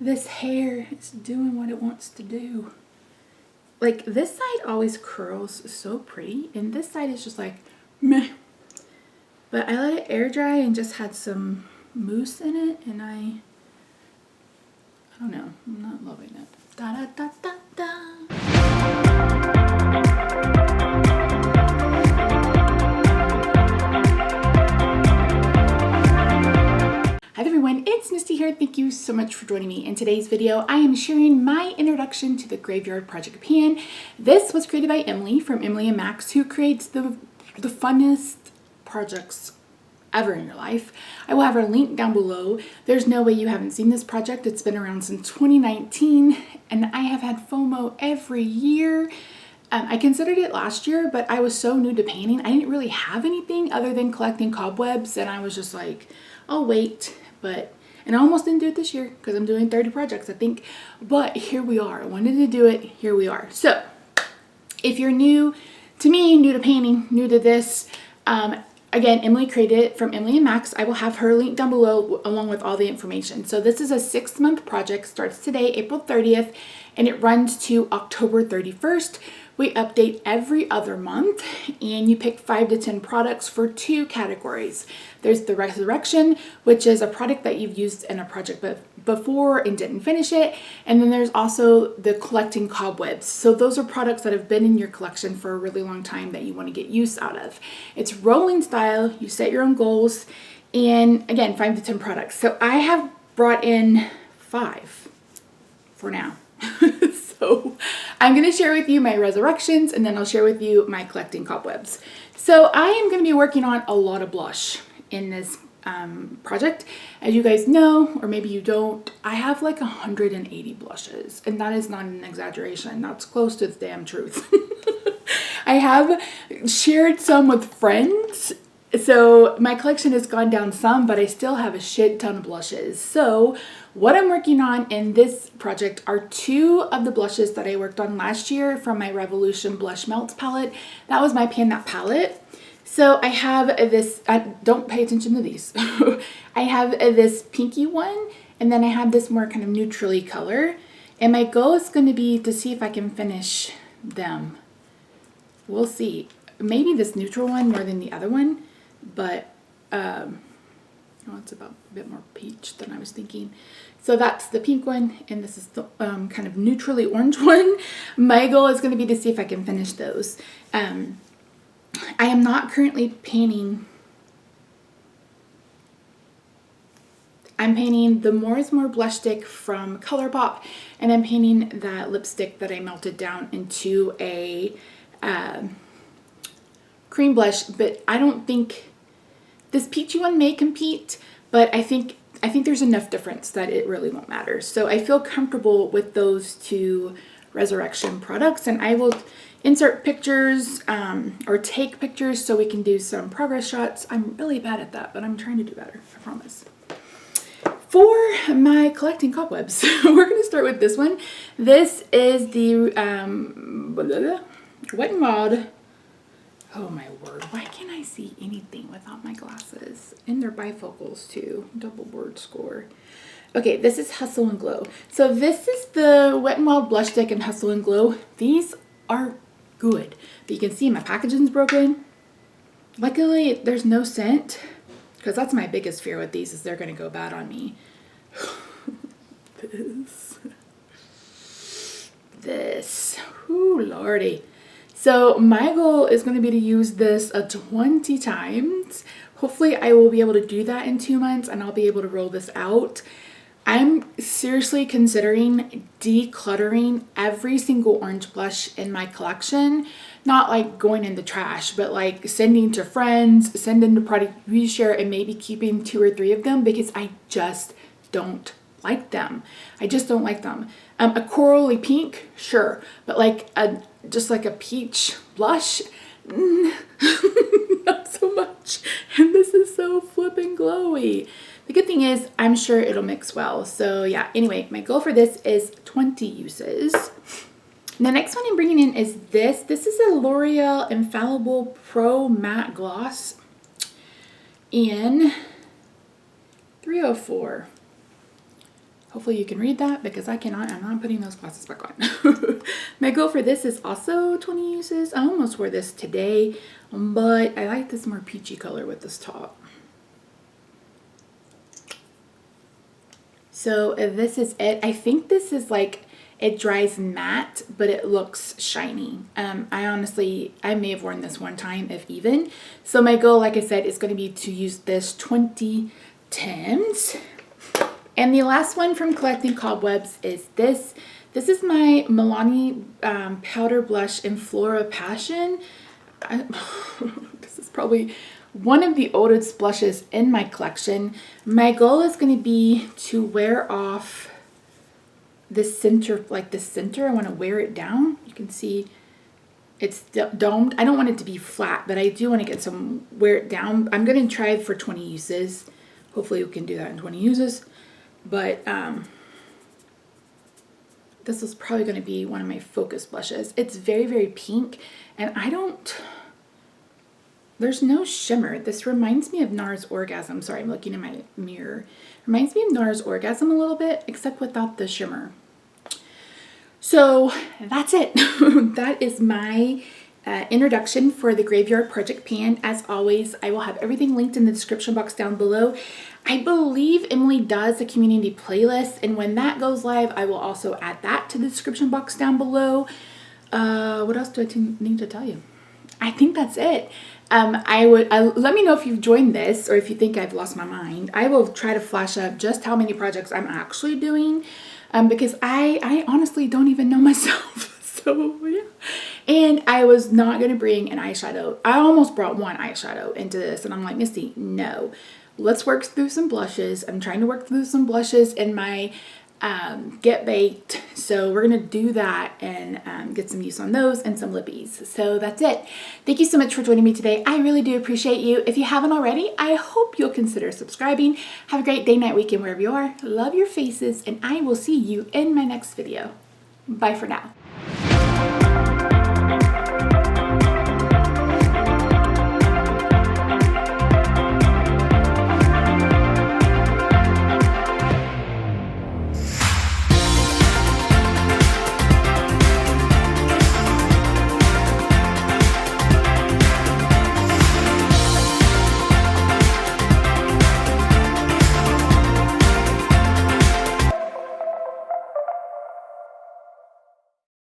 this hair is doing what it wants to do. Like, this side always curls so pretty, and this side is just like, meh. But I let it air dry and just had some mousse in it, and I don't know, I'm not loving it. Da da da da da. Hi everyone, it's Misty here. Thank you so much for joining me. In today's video, I am sharing my introduction to the Graveyard Project Pan. This was created by Emily from Emily and Max, who creates the funnest projects ever in your life. I will have her link down below. There's no way you haven't seen this project. It's been around since 2019, and I have had FOMO every year. I considered it last year, but I was so new to painting. I didn't really have anything other than collecting cobwebs, and I was just like, I'll wait. And I almost didn't do it this year because I'm doing 30 projects, I think. But here we are. I wanted to do it. Here we are. So if you're new to me, new to painting, new to this, again, Emily created it from Emily and Max. I will have her link down below along with all the information. So this is a 6-month project, starts today, April 30th, and it runs to October 31st. We update every other month, and you pick 5 to 10 products for 2 categories. There's the Resurrection, which is a product that you've used in a project before and didn't finish it. And then there's also the Collecting Cobwebs. So those are products that have been in your collection for a really long time that you want to get use out of. It's rolling style, you set your own goals, and again, 5 to 10 products. So I have brought in 5 for now. So I'm going to share with you my resurrections, and then I'll share with you my collecting cobwebs. So I am going to be working on a lot of blush in this project. As you guys know, or maybe you don't, I have like 180 blushes, and that is not an exaggeration. That's close to the damn truth. I have shared some with friends, so my collection has gone down some, but I still have a shit ton of blushes. So what I'm working on in this project are 2 of the blushes that I worked on last year from my Revolution Blush Melts palette. That was my Pan That palette. So I have this, don't pay attention to these. I have this pinky one, and then I have this more kind of neutrally color. And my goal is going to be to see if I can finish them. We'll see. Maybe this neutral one more than the other one, but it's about a bit more peach than I was thinking. So that's the pink one, and this is the kind of neutrally orange one. My goal is going to be to see if I can finish those. I am not currently painting. I'm painting the More is More blush stick from ColourPop, and I'm painting that lipstick that I melted down into a cream blush, but I don't think this peachy one may compete, but I think there's enough difference that it really won't matter. So I feel comfortable with those 2 Resurrection products, and I will insert pictures or take pictures so we can do some progress shots. I'm really bad at that, but I'm trying to do better, I promise. For my collecting cobwebs, we're going to start with this one. This is the Wet n Wild. Oh my word, why can't I see anything without my glasses? And they're bifocals too, double word score. Okay, this is Hustle and Glow. So this is the Wet n Wild blush stick and Hustle and Glow. These are good. But you can see my packaging's broken. Luckily, there's no scent, because that's my biggest fear with these, is they're going to go bad on me. This. Ooh, lordy. So my goal is going to be to use this 20 times. Hopefully I will be able to do that in 2 months, and I'll be able to roll this out. I'm seriously considering decluttering every single orange blush in my collection. Not like going in the trash, but like sending to friends, sending to product reshare, and maybe keeping 2 or 3 of them because I just don't like them. I just don't like them. A corally pink, sure, but like just like a peach blush, not so much. And this is so flippin' glowy. The good thing is I'm sure it'll mix well. So yeah, anyway, my goal for this is 20 uses. And the next one I'm bringing in is this. This is a L'Oreal Infallible Pro Matte Gloss in 304. Hopefully you can read that because I cannot. I'm not putting those glasses back on. My goal for this is also 20 uses. I almost wore this today, but I like this more peachy color with this top. So this is it. I think this is like, it dries matte, but it looks shiny. I may have worn this one time, if even. So my goal, like I said, is going to be to use this 20 times. And the last one from collecting cobwebs is this. This is my Milani powder blush in Flora Passion. This is probably one of the oldest blushes in my collection. My goal is going to be to wear off the center, like the center. I want to wear it down. You can see it's domed. I don't want it to be flat, but I do want to get some, wear it down. I'm going to try for 20 uses. Hopefully we can do that in 20 uses. But this is probably going to be one of my focus blushes. It's very, very pink, and there's no shimmer. This reminds me of NARS Orgasm. Sorry, I'm looking in my mirror. Reminds me of NARS Orgasm a little bit, except without the shimmer. So that's it. That is my introduction for the Graveyard Project Pan. As always, I will have everything linked in the description box down below. I believe Emily does a community playlist, and when that goes live, I will also add that to the description box down below. What else do I need to tell you? I think that's it. Let me know if you've joined this or if you think I've lost my mind. I will try to flash up just how many projects I'm actually doing, because I honestly don't even know myself. So yeah. And I was not going to bring an eyeshadow. I almost brought one eyeshadow into this, and I'm like, Misty, no. Let's work through some blushes. I'm trying to work through some blushes in my Get Baked. So we're going to do that and get some use on those and some lippies. So that's it. Thank you so much for joining me today. I really do appreciate you. If you haven't already, I hope you'll consider subscribing. Have a great day, night, weekend, wherever you are. Love your faces, and I will see you in my next video. Bye for now.